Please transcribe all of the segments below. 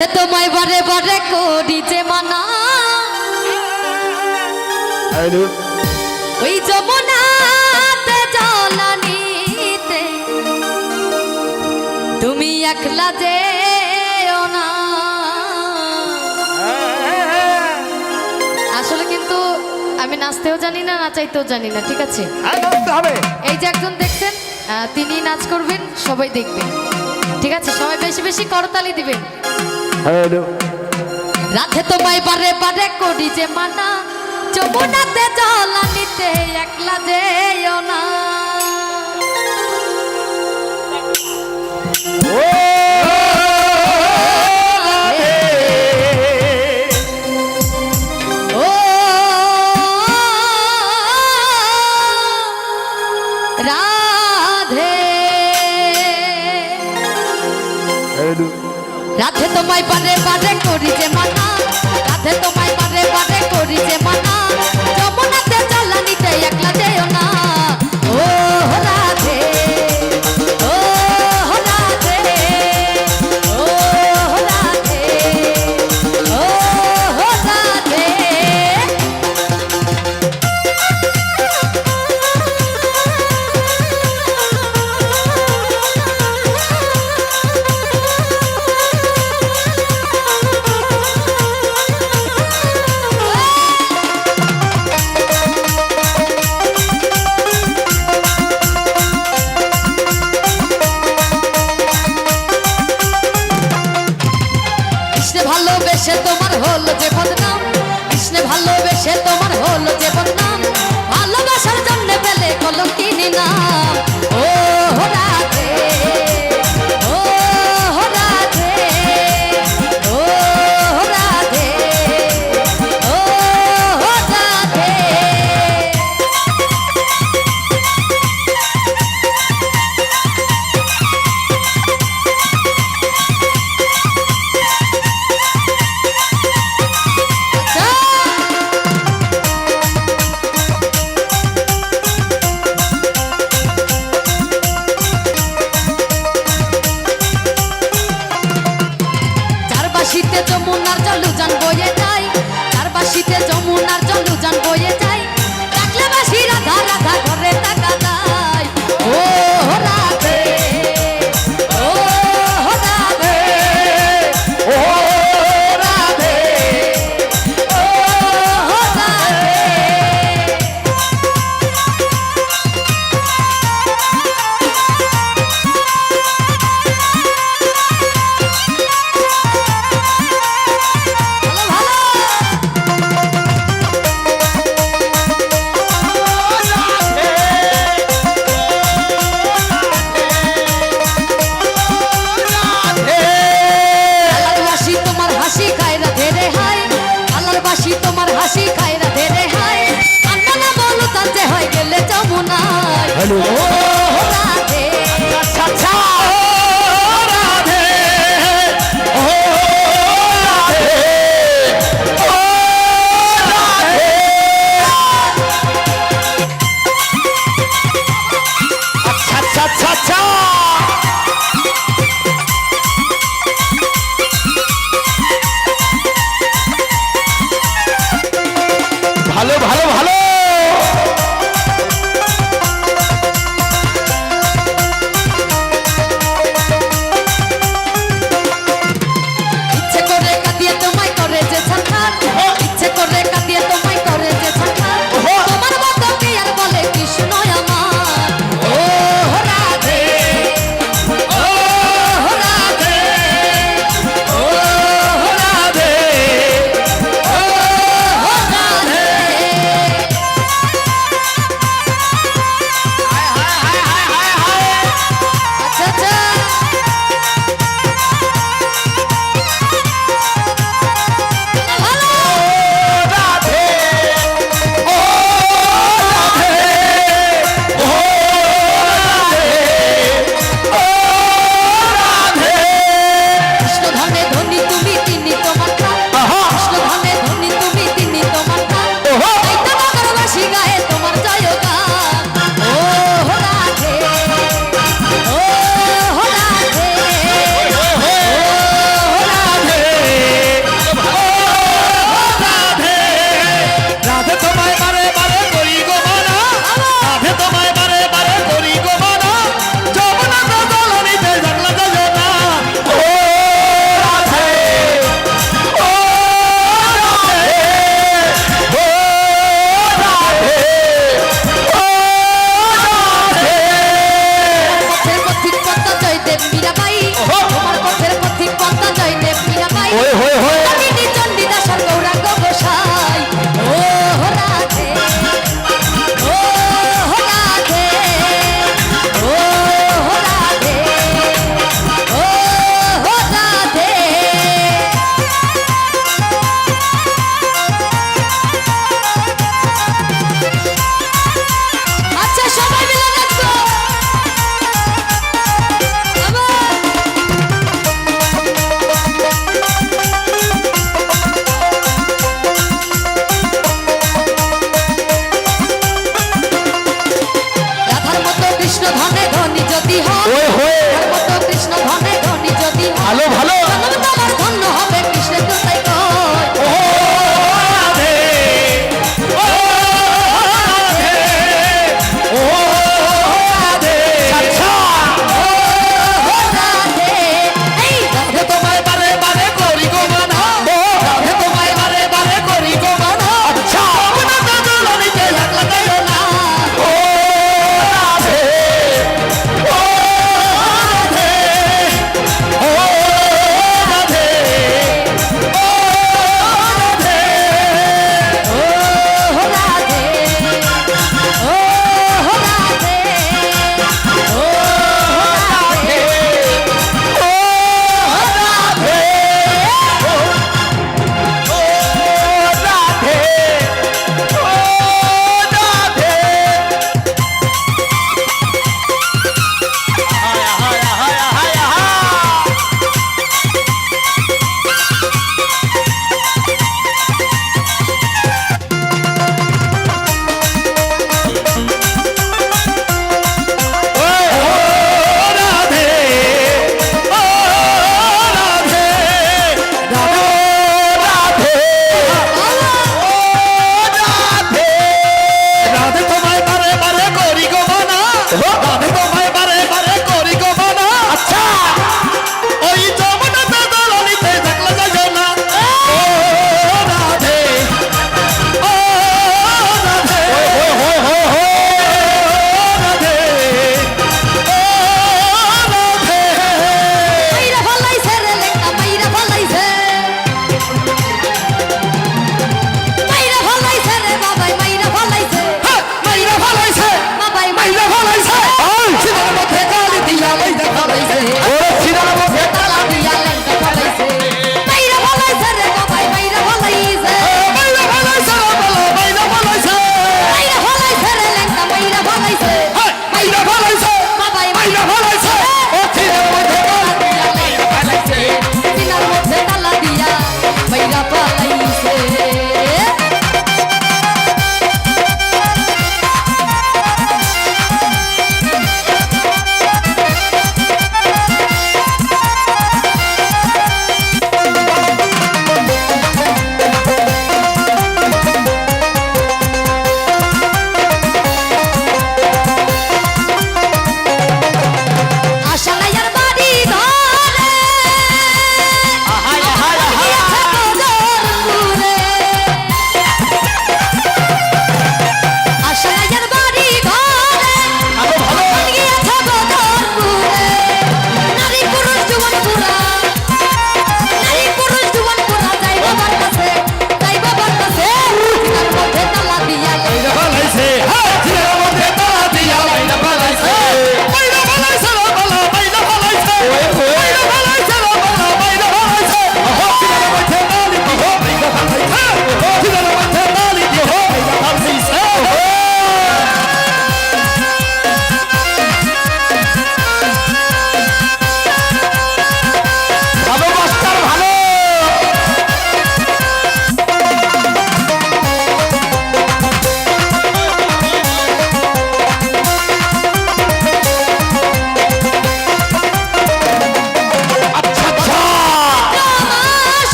তোমায় বারে বারে করি যে মানা ওই যমুনাতে জলানিতে তুমি একলা যেও না। আসলে কিন্তু আমি নাচতেও জানি না, নাচাইতেও জানি না, ঠিক আছে? এই যে একজন দেখছেন, তিনি নাচ করবেন, সবাই দেখবেন, ঠিক আছে? সবাই বেশি বেশি করতালি দিবেন। রাধে তোমায় বারে বারে করি যে মানা, যমুনাতে জলানিতে একলা যেও না। ও রাধে রাধে তোমায় বারে বারে করি যে মানা, রাধে তোমায় বারে বারে করি যে মানা, যমুনাতে জলানিতে একলা যেও না। ও রাধে, ও রাধে, ও রাধে, ও রাধে। ভালোবেসে তোমার হলো যে বদনাম, কৃষ্ণ ভালোবেসে তোমার হলো যে বদনাম, ভালোবাসার জন্য পেলে কলঙ্কিনী নাম। ও রাধে, ও রাধে, ও রাধে, ও রাধে। চারবাসিতে যমুনার জল উজান বয়ে যায়, চারবাসিতে যমুনার জল উজান বয়ে যায়, ডাকলে বাসি রাধা রাধা ঘরে টাকা যায়। ও রাধে, ও রাধে, ও রাধে, ও রাধে। তোমার হাসি খায় রাধে রে হাই, কান্না না বলো তাতে হয়ে গেলে যমুনায়। ও রাধে, আচ্ছা আচ্ছা, ও রাধে, ও রাধে, ও রাধে। আচ্ছা আচ্ছা আচ্ছা আচ্ছা। ভালো ভালো ভালো।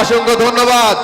অসংখ্য ধন্যবাদ।